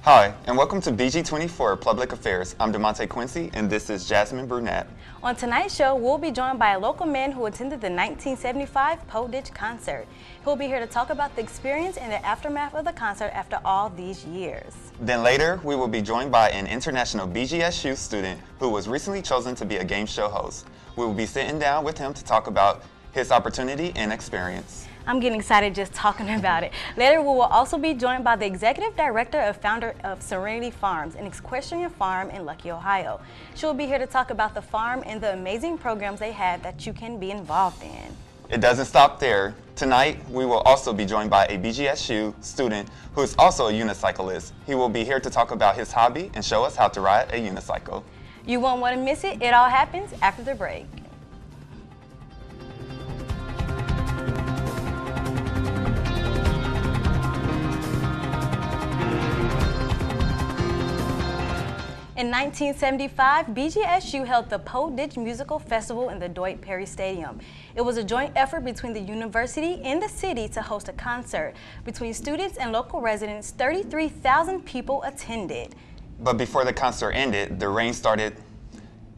Hi, and welcome to BG24 Public Affairs. I'm DeMonte Quincy, and this is Jasmine Brunette. On tonight's show, we'll be joined by a local man who attended the 1975 Po Ditch concert. He'll be here to talk about the experience and the aftermath of the concert after all these years. Then later, we will be joined by an international BGSU student who was recently chosen to be a game show host. We will be sitting down with him to talk about his opportunity and experience. I'm getting excited just talking about it. Later, we will also be joined by the executive director and founder of Serenity Farms, an equestrian farm in Luckey, Ohio. She'll be here to talk about the farm and the amazing programs they have that you can be involved in. It doesn't stop there. Tonight, we will also be joined by a BGSU student who is also a unicyclist. He will be here to talk about his hobby and show us how to ride a unicycle. You won't want to miss it. It all happens after the break. In 1975, BGSU held the Po Ditch Musical Festival in the Dwight Perry Stadium. It was a joint effort between the university and the city to host a concert. Between students and local residents, 33,000 people attended. But before the concert ended, the rain started.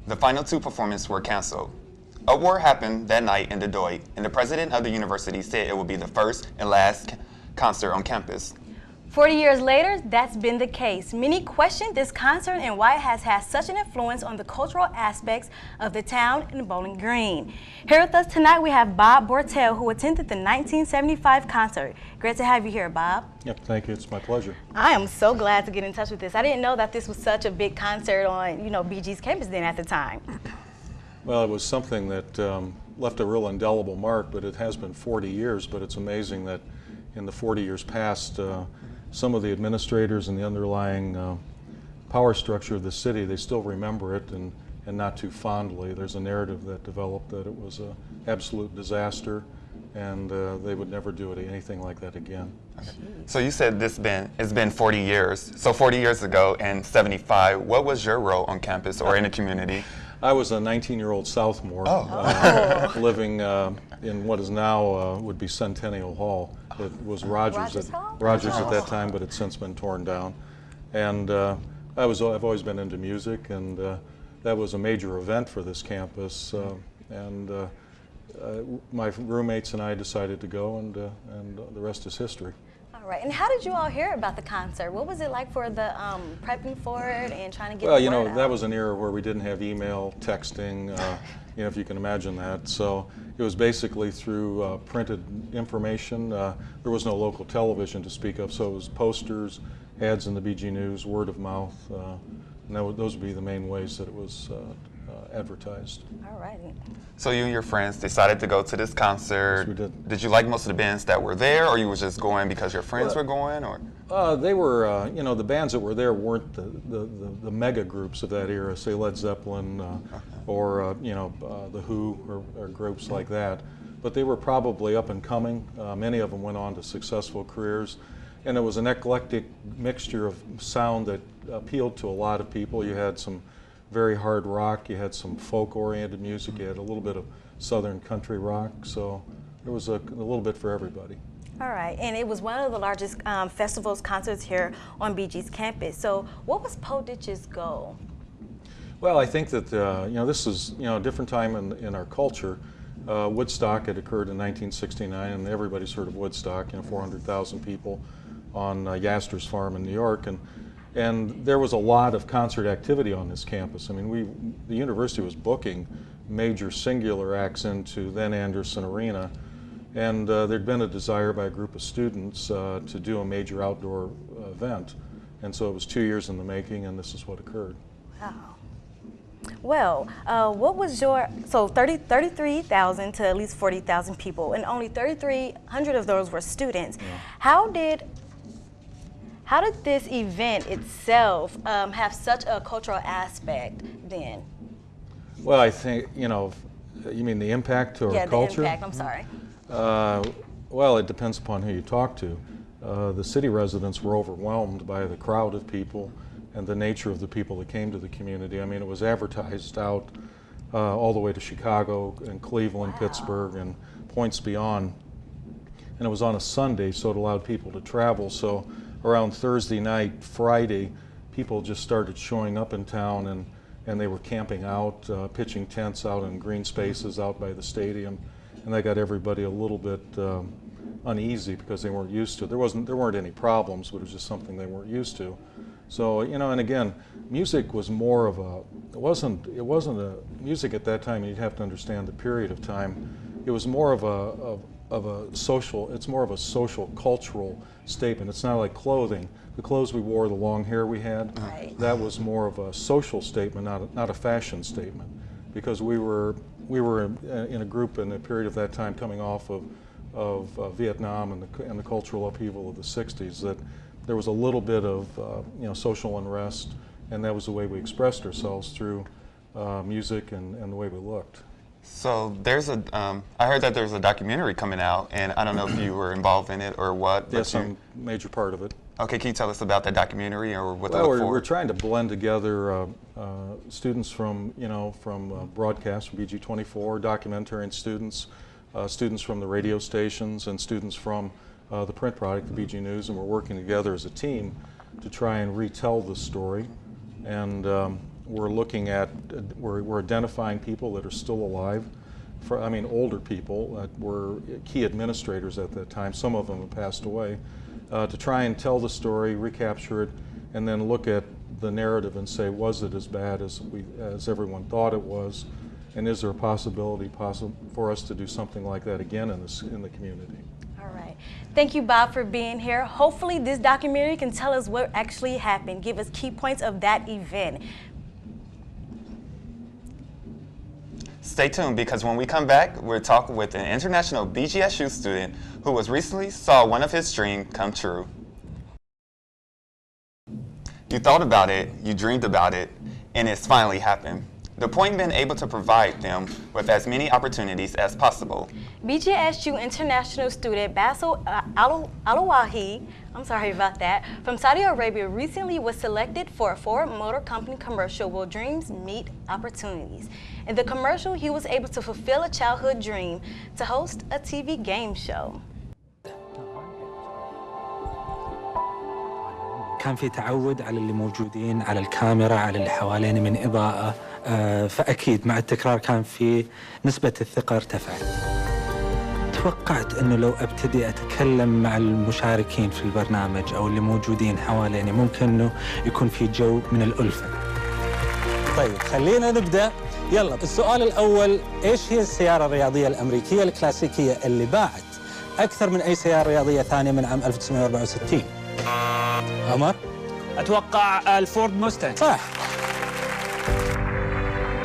The final two performances were canceled. A war happened that night in the Dwight, and the president of the university said it would be the first and last concert on campus. 40 years later, that's been the case. Many question this concert and why it has had such an influence on the cultural aspects of the town and Bowling Green. Here with us tonight, we have Bob Bortel, who attended the 1975 concert. Great to have you here, Bob. Yep, thank you. It's my pleasure. I am so glad to get in touch with this. I didn't know that this was such a big concert on, BG's campus then at the time. Well, it was something that left a real indelible mark, but it has been 40 years, but it's amazing that in the 40 years past, some of the administrators and the underlying power structure of the city, they still remember it and not too fondly. There's a narrative that developed that it was an absolute disaster and they would never do anything like that again. Okay. So you said it's been 40 years. So 40 years ago in 75, what was your role on campus or in the community? I was a 19-year-old sophomore living in what is now would be Centennial Hall. It was Rogers at that time, but it's since been torn down. And I've always been into music, and that was a major event for this campus. My roommates and I decided to go, and the rest is history. All right. And how did you all hear about the concert? What was it like for the prepping for it and trying to get the word out? That was an era where we didn't have email, texting, if you can imagine that. So it was basically through printed information. There was no local television to speak of, so it was posters, ads in the BG News, word of mouth, and those would be the main ways that it was advertised. All right. So you and your friends decided to go to this concert. Yes, we did. Did you like most of the bands that were there, or you were just going because your friends were going, or? They were, the bands that were there weren't the mega groups of that era, say Led Zeppelin or, The Who or groups like that. But they were probably up and coming. Many of them went on to successful careers. And it was an eclectic mixture of sound that appealed to a lot of people. You had some very hard rock, you had some folk-oriented music, you had a little bit of southern country rock, so there was a little bit for everybody. All right, and it was one of the largest festivals, concerts here on BG's campus. So what was Po Ditch's goal? Well, I think that, this is, a different time in our culture. Woodstock had occurred in 1969, and everybody's heard of Woodstock, 400,000 people on Yaster's farm in New York. And there was a lot of concert activity on this campus. I mean, the university was booking major singular acts into then Anderson Arena, and there'd been a desire by a group of students to do a major outdoor event. And so it was 2 years in the making, and this is what occurred. Wow. Well, what was your, so 33,000 to at least 40,000 people, and only 3,300 of those were students. Yeah. How did this event itself have such a cultural aspect then? Well, I think, you mean the impact to our culture? Yeah, the impact, I'm sorry. Well, it depends upon who you talk to. The city residents were overwhelmed by the crowd of people and the nature of the people that came to the community. I mean, it was advertised out all the way to Chicago and Cleveland, wow, Pittsburgh, and points beyond. And it was on a Sunday, so it allowed people to travel. So around Thursday night, Friday, people just started showing up in town, and they were camping out, pitching tents out in green spaces out by the stadium, and that got everybody a little bit uneasy because they weren't used to it. There weren't any problems, but it was just something they weren't used to. So, you know, and again, music was more of a, it wasn't a, music at that time, you'd have to understand the period of time, it was more of a social, it's more of a social, cultural statement. It's not like clothing. The clothes we wore, the long hair we had, that was more of a social statement, not a fashion statement. Because we were in a group in a period of that time coming off of Vietnam and the cultural upheaval of the 60s, that there was a little bit of you know, social unrest, and that was the way we expressed ourselves through music and the way we looked. So there's a, I heard that there's a documentary coming out, and I don't know if you were involved in it or what. Yes, I'm a major part of it. Okay, can you tell us about that documentary or what to look for? We're trying to blend together students from, you know, from broadcast, from BG24, documentarian students, students from the radio stations, and students from the print product, the BG News, and we're working together as a team to try and retell the story. And we're looking at, we're identifying people that are still alive, I mean older people that were key administrators at that time, some of them have passed away, to try and tell the story, recapture it, and then look at the narrative and say, was it as bad as everyone thought it was, and is there a possibility for us to do something like that again in the community? All right. Thank you, Bob, for being here. Hopefully this documentary can tell us what actually happened, give us key points of that event. Stay tuned, because when we come back, we're talking with an international BGSU student who was recently saw one of his dreams come true. You thought about it, you dreamed about it, and it's finally happened. The point being able to provide them with as many opportunities as possible. BGSU international student Bassel Al Aga, I'm sorry about that, from Saudi Arabia recently was selected for a Ford Motor Company commercial where dreams meet opportunities. In the commercial, he was able to fulfill a childhood dream to host a TV game show. كان في تعود على اللي موجودين، على الكاميرا، على اللي حوالينا من إضاءة، فأكيد مع التكرار كان في نسبة الثقة ارتفعت. توقعت أنه لو أبتدي أتكلم مع المشاركين في البرنامج أو اللي موجودين حواليني ممكن أنه يكون في جو من الألفة. طيب خلينا نبدأ. يلا السؤال الأول، إيش هي السيارة الرياضية الأمريكية الكلاسيكية اللي باعت أكثر من أي سيارة رياضية ثانية من عام 1964؟ عمر؟ أتوقع الفورد موستانج. صح.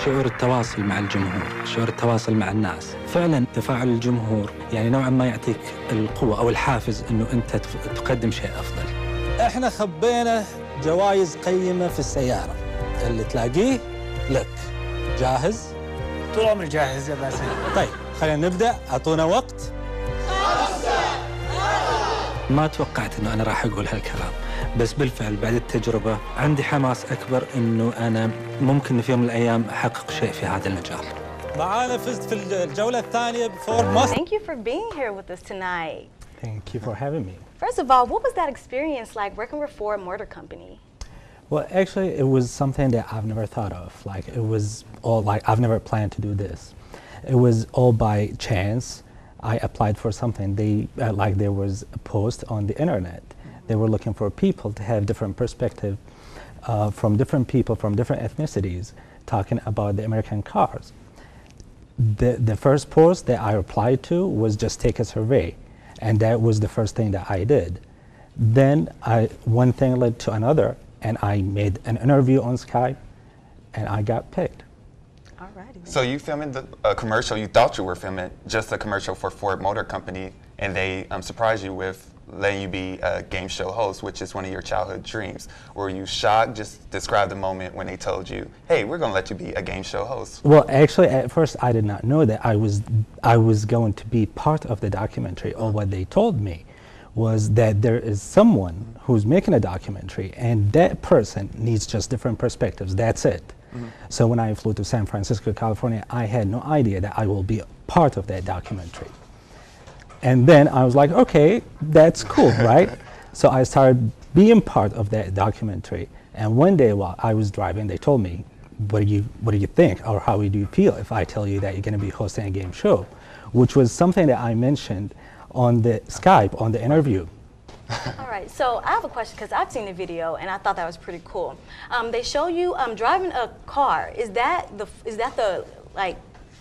شعور التواصل مع الجمهور، شعور التواصل مع الناس، فعلا تفاعل الجمهور يعني نوعا ما يعطيك القوة أو الحافز أنه أنت تقدم شيء أفضل. إحنا خبينا جوائز قيمة في السيارة، اللي تلاقيه لك. جاهز؟ طول عمري جاهز يا باسل. طيب خلينا نبدأ، أعطونا وقت. ما توقعت أنه أنا راح أقول هالكلام، بس بالفعل بعد التجربة عندي حماس أكبر أنه أنا ممكن في يوم من الأيام أحقق شيء في هذا المجال. معانا فزت في الجولة الثانية بفورد موستانج. Thank you for being here with us tonight. Thank you for having me. First of all, what was that experience like working with Ford Motor Company? Well, actually, it was something that I've never thought of. Like, it was all like, I've never planned to do this. It was all by chance. I applied for something. Like there was a post on the internet. They were looking for people to have different perspective from different people from different ethnicities talking about the American cars. The first post that I replied to was just take a survey, and that was the first thing that I did. Then one thing led to another, and I made an interview on Skype, and I got picked. Alrighty. So you filming a commercial, you thought you were filming just a commercial for Ford Motor Company, and they surprised you with letting you be a game show host, which is one of your childhood dreams. Were you shocked? Just describe the moment when they told you, hey, we're going to let you be a game show host. Well, actually, at first I did not know that I was going to be part of the documentary. All what they told me was that there is someone who's making a documentary, and that person needs just different perspectives. That's it. Mm-hmm. So when I flew to San Francisco, California, I had no idea that I will be a part of that documentary. And then I was like, okay, that's cool, right? So I started being part of that documentary. And one day while I was driving, they told me, what do you think, or how do you feel if I tell you that you're going to be hosting a game show? Which was something that I mentioned on the Skype, on the interview. All right, so I have a question because I've seen the video and I thought that was pretty cool. They show you driving a car. Is that the like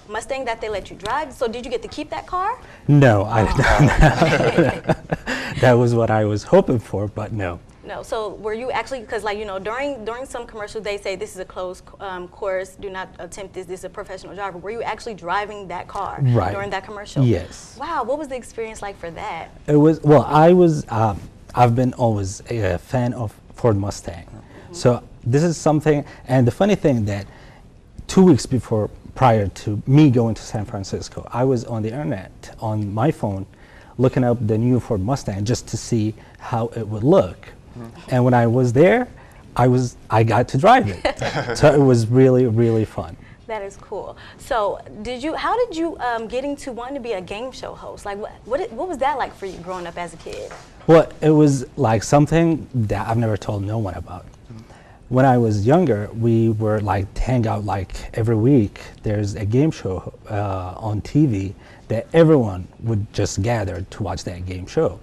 Mustang that they let you drive? So did you get to keep that car? No, I did not. That was what I was hoping for, but no. No. So were you actually, because like, you know, during some commercials they say this is a closed course, do not attempt this, this is a professional driver. Were you actually driving that car during that commercial? Yes. Wow, what was the experience like for that? It was, well, I've been always a fan of Ford Mustang. So this is something, and the funny thing that 2 weeks prior to me going to San Francisco, I was on the internet on my phone looking up the new Ford Mustang just to see how it would look. And when I was there, I got to drive it. So it was really, really fun. That is cool. So how did you get into wanting to be a game show host? Like what was that like for you growing up as a kid? Well, it was like something that I've never told no one about. When I was younger, we were like hang out like every week. There's a game show on TV that everyone would just gather to watch that game show.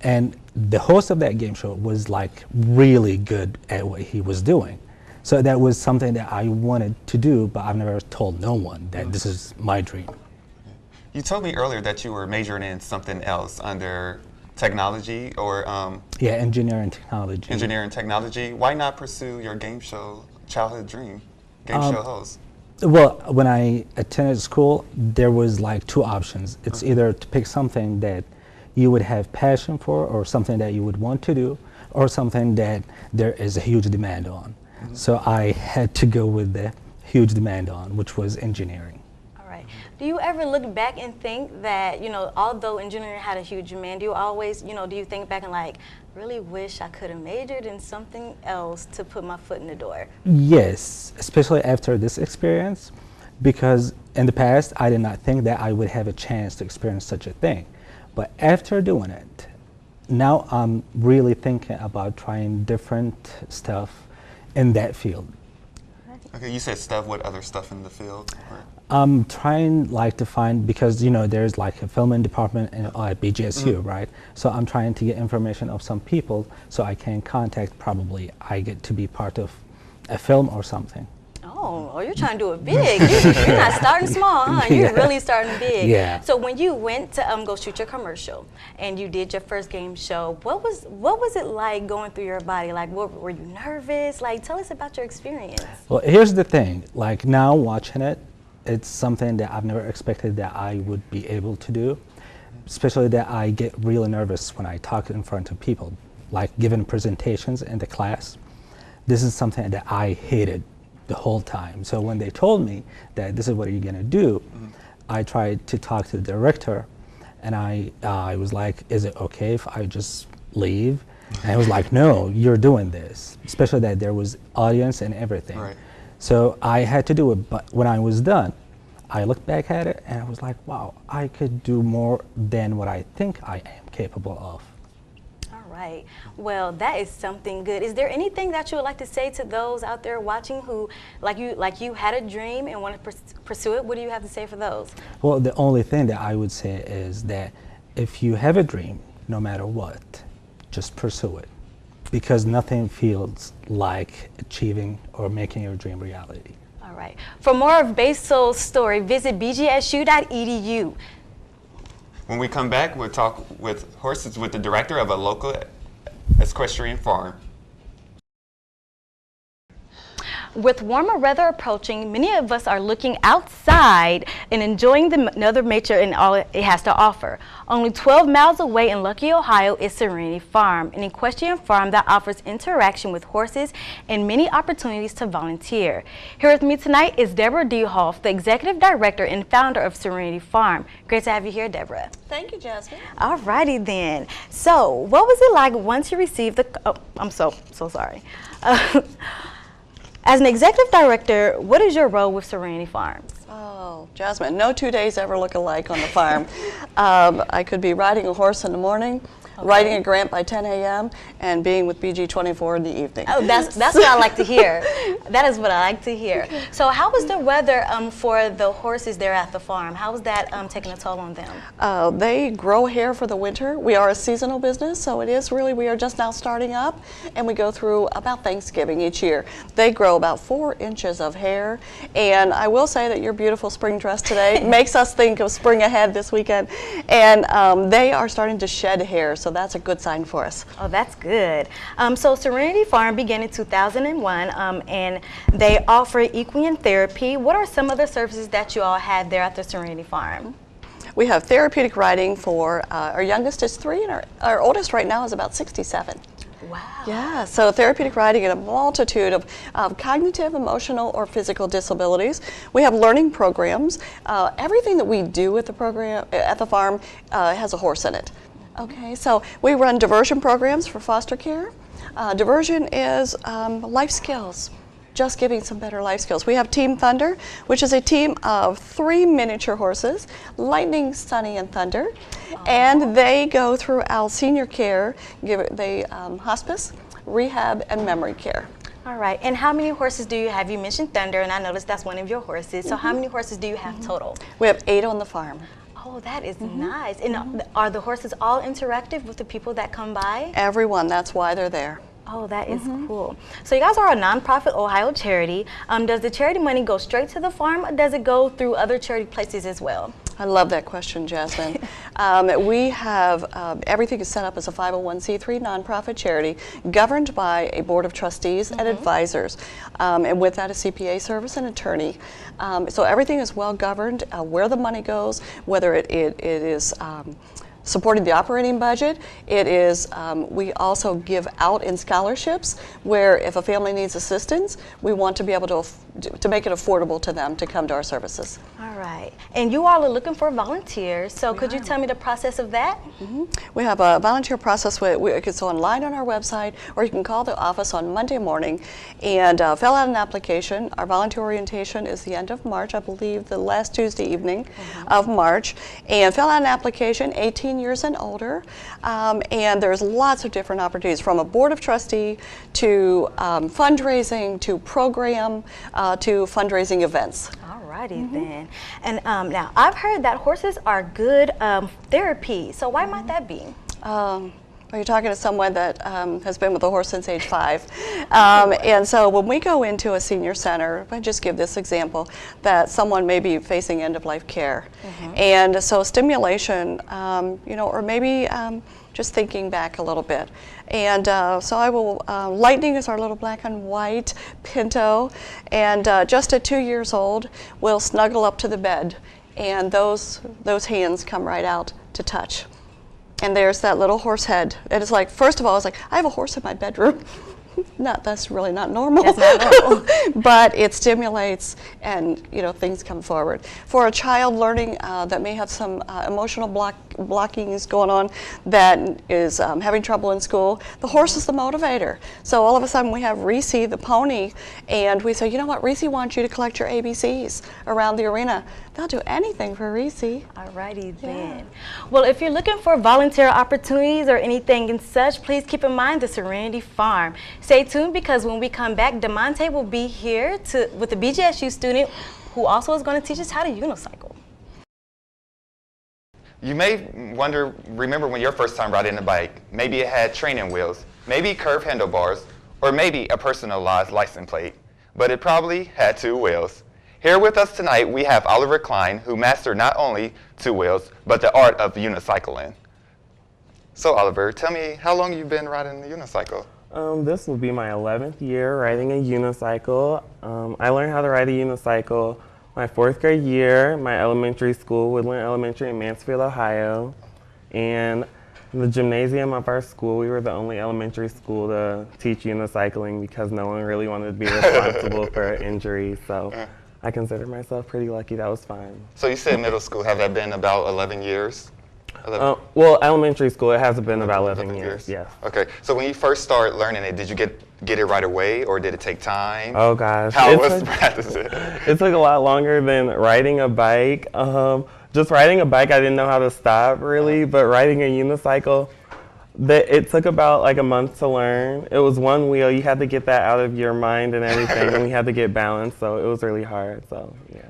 And the host of that game show was like really good at what he was doing. So that was something that I wanted to do, but I've never told no one that this is my dream. You told me earlier that you were majoring in something else under technology or yeah, engineering technology. Engineering technology. Why not pursue your game show childhood dream, game show host? Well, when I attended school, there was like 2 options. It's either to pick something that you would have passion for, or something that you would want to do, or something that there is a huge demand on. So I had to go with the huge demand on, which was engineering. All right. Do you ever look back and think that, you know, although engineering had a huge demand, do you always, you know, do you think back and like, really wish I could have majored in something else to put my foot in the door? Yes, especially after this experience, because in the past I did not think that I would have a chance to experience such a thing. But after doing it, now I'm really thinking about trying different stuff in that field. Okay, you said stuff. What other stuff in the field? I'm trying like to find, because you know there's like a filming department at BGSU, right? So I'm trying to get information of some people so I can contact, probably I get to be part of a film or something. Oh, you're trying to do it big. You're not starting small, huh? You're really starting big. Yeah. So when you went to go shoot your commercial and you did your first game show, what was it like going through your body? Like, were you nervous? Like, tell us about your experience. Well, here's the thing. Like now watching it, it's something that I've never expected that I would be able to do. Especially that I get really nervous when I talk in front of people, like giving presentations in the class. This is something that I hated the whole time. So when they told me that this is what you're gonna do, I tried to talk to the director, and I was like, is it okay if I just leave? And he was like, no, you're doing this, especially that there was audience and everything. Right. So I had to do it, but when I was done, I looked back at it and I was like, wow, I could do more than what I think I am capable of. Right. Well, that is something good. Is there anything that you would like to say to those out there watching who, like you had a dream and want to pursue it? What do you have to say for those? Well, the only thing that I would say is that if you have a dream, no matter what, just pursue it. Because nothing feels like achieving or making your dream reality. All right. For more of Bassel's story, visit bgsu.edu. When we come back, we'll talk with horses with the director of a local equestrian farm. With warmer weather approaching, many of us are looking outside and enjoying Mother Nature and all it has to offer. Only 12 miles away in Lucky, Ohio is Serenity Farm, an equestrian farm that offers interaction with horses and many opportunities to volunteer. Here with me tonight is Deborah DeHoff, the executive director and founder of Serenity Farm. Great to have you here, Deborah. Thank you, Jasmine. All righty then. So, what was it like once you received the? Oh, I'm so sorry. As an executive director, what is your role with Serenity Farms? Oh, Jasmine, no 2 days ever look alike on the farm. I could be riding a horse in the morning, writing a grant by 10 a.m., and being with BG24 in the evening. Oh, that's what I like to hear. That is what I like to hear. So how was the weather for the horses there at the farm? How was that taking a toll on them? They grow hair for the winter. We are a seasonal business, so it is really, we are just now starting up, and we go through about Thanksgiving each year. They grow about 4 inches of hair, and I will say that your beautiful spring dress today makes us think of spring ahead this weekend, and they are starting to shed hair, so that's a good sign for us. Oh, that's good. So Serenity Farm began in 2001, and they offer equine therapy. What are some of the services that you all have there at the Serenity Farm? We have therapeutic riding for our youngest is 3, and our oldest right now is about 67. Wow. Yeah, so therapeutic riding in a multitude of cognitive, emotional, or physical disabilities. We have learning programs. Everything that we do at the program at the farm has a horse in it. Okay, so we run diversion programs for foster care. Diversion is life skills, just giving some better life skills. We have Team Thunder, which is a team of 3 miniature horses, Lightning, Sunny, and Thunder. And they go throughout senior care, hospice, rehab, and memory care. All right, and how many horses do you have? You mentioned Thunder, and I noticed that's one of your horses. So how many horses do you have total? We have 8 on the farm. Oh, that is nice. And are the horses all interactive with the people that come by? Everyone, that's why they're there. Oh, that is cool. So you guys are a nonprofit Ohio charity. Does the charity money go straight to the farm, or does it go through other charity places as well? I love that question, Jasmine. We have, everything is set up as a 501c3 nonprofit charity governed by a board of trustees and advisors. And with that, a CPA service and attorney. So everything is well governed, where the money goes, whether it is supporting the operating budget. It is, we also give out in scholarships where if a family needs assistance, we want to be able to make it affordable to them to come to our services. All right. And you all are looking for volunteers, so could you tell me the process of that? We have a volunteer process. It's online on our website, or you can call the office on Monday morning and fill out an application. Our volunteer orientation is the end of March, I believe the last Tuesday evening of March. And fill out an application, 18 years and older, and there's lots of different opportunities from a board of trustee to fundraising to program to fundraising events. Alrighty then. And now I've heard that horses are good therapy, so why might that be? Are you talking to someone that has been with a horse since age 5? And so when we go into a senior center, if I just give this example, that someone may be facing end-of-life care. And so stimulation, or maybe just thinking back a little bit. And so I will, Lightning is our little black and white Pinto, and just at 2 years old, we'll snuggle up to the bed, and those hands come right out to touch. And there's that little horse head. And it's like, first of all, I was like, I have a horse in my bedroom. That's really not normal. That's not normal. But it stimulates, and things come forward. For a child learning that may have some emotional blockings going on, that is having trouble in school, the horse is the motivator. So all of a sudden we have Reese, the pony, and we say, you know what, Reese wants you to collect your ABCs around the arena. They'll do anything for Reese. Alrighty then. Well, if you're looking for volunteer opportunities or anything and such, please keep in mind the Serenity Farm. Stay tuned, because when we come back, DeMonte will be here with a BGSU student who also is going to teach us how to unicycle. You may remember when your first time riding a bike, maybe it had training wheels, maybe curved handlebars, or maybe a personalized license plate, but it probably had 2 wheels. Here with us tonight, we have Oliver Klein, who mastered not only 2 wheels, but the art of unicycling. So Oliver, tell me how long you've been riding the unicycle? This will be my 11th year riding a unicycle. I learned how to ride a unicycle my 4th grade year, my elementary school, Woodland Elementary in Mansfield, Ohio. And in the gymnasium of our school, we were the only elementary school to teach unicycling because no one really wanted to be responsible for an injury. So I consider myself pretty lucky. That was fine. So you said middle school, have that been about 11 years? Well, elementary school, it has been about 11 years, yes. Okay, so when you first started learning it, did you get it right away, or did it take time? Oh gosh. How was practicing? It took a lot longer than riding a bike. Just riding a bike, I didn't know how to stop really, but riding a unicycle, It took about like a month to learn. It was one wheel. You had to get that out of your mind and everything, and we had to get balanced, so it was really hard. So yeah.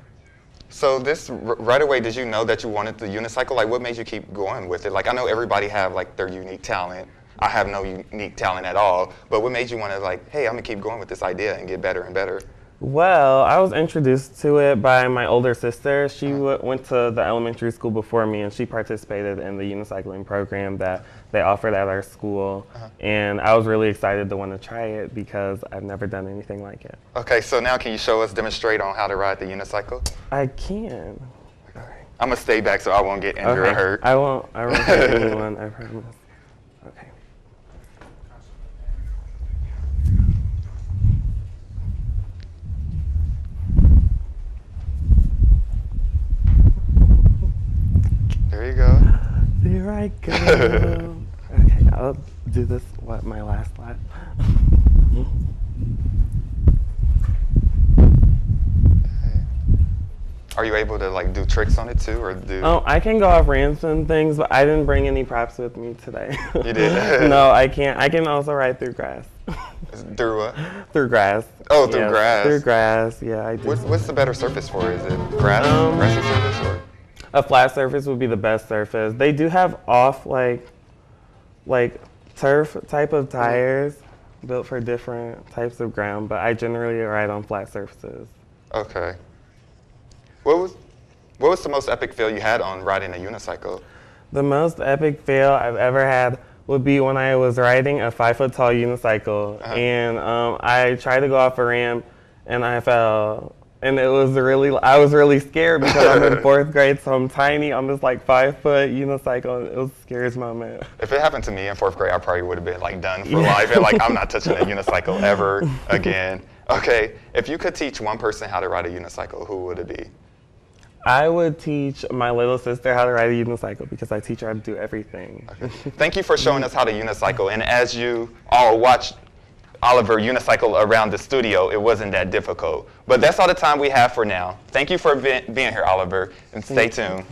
So this, right away, did you know that you wanted the unicycle? Like, what made you keep going with it? Like, I know everybody have like their unique talent. I have no unique talent at all. But what made you want to like, hey, I'm gonna keep going with this idea and get better and better? Well, I was introduced to it by my older sister. She went to the elementary school before me, and she participated in the unicycling program that they offered at our school. And I was really excited to want to try it because I've never done anything like it. Okay, so now can you show us, demonstrate on how to ride the unicycle? I can. Okay. I'm gonna stay back so I won't get injured or hurt. I won't hurt anyone, I promise. Okay. There you go. There I go. Okay, I'll do this, my last lap. Are you able to like do tricks on it too, or do? Oh, I can go off ramps and things, but I didn't bring any props with me today. You did? No, I can't. I can also ride through grass. Through what? Through grass. Oh, through grass. Through grass, yeah, I do. What's the better surface for? Is it grass, grassy surface, or? A flat surface would be the best surface. They do have off like turf type of tires built for different types of ground, but I generally ride on flat surfaces. Okay. What was the most epic fail you had on riding a unicycle? The most epic fail I've ever had would be when I was riding a 5-foot-tall unicycle, and I tried to go off a ramp, and I fell. And I was really scared because I'm in 4th grade, so I'm tiny on this like 5-foot unicycle. It was the scariest moment. If it happened to me in 4th grade, I probably would have been like done for life. And like, I'm not touching a unicycle ever again. Okay, if you could teach one person how to ride a unicycle, who would it be? I would teach my little sister how to ride a unicycle because I teach her how to do everything. Okay. Thank you for showing us how to unicycle. And as you all watched Oliver unicycle around the studio, it wasn't that difficult. But that's all the time we have for now. Thank you for being here, Oliver, and stay tuned.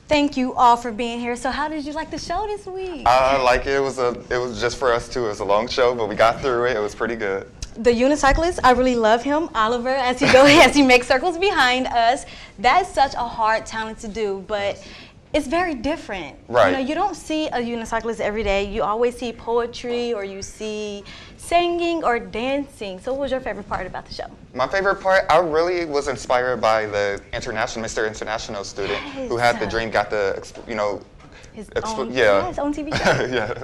Thank you all for being here. So how did you like the show this week? Like it was just for us too. It was a long show, but we got through it. It was pretty good. The unicyclist, I really love him, Oliver, as he makes circles behind us. That's such a hard talent to do, but it's very different. Right. You know, you don't see a unicyclist every day. You always see poetry, or you see singing or dancing. So what was your favorite part about the show? My favorite part, I really was inspired by the Mr. International student who had the dream, got the, his own TV show. Yeah.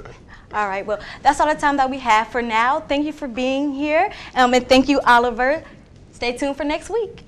All right, well, that's all the time that we have for now. Thank you for being here, and thank you, Oliver. Stay tuned for next week.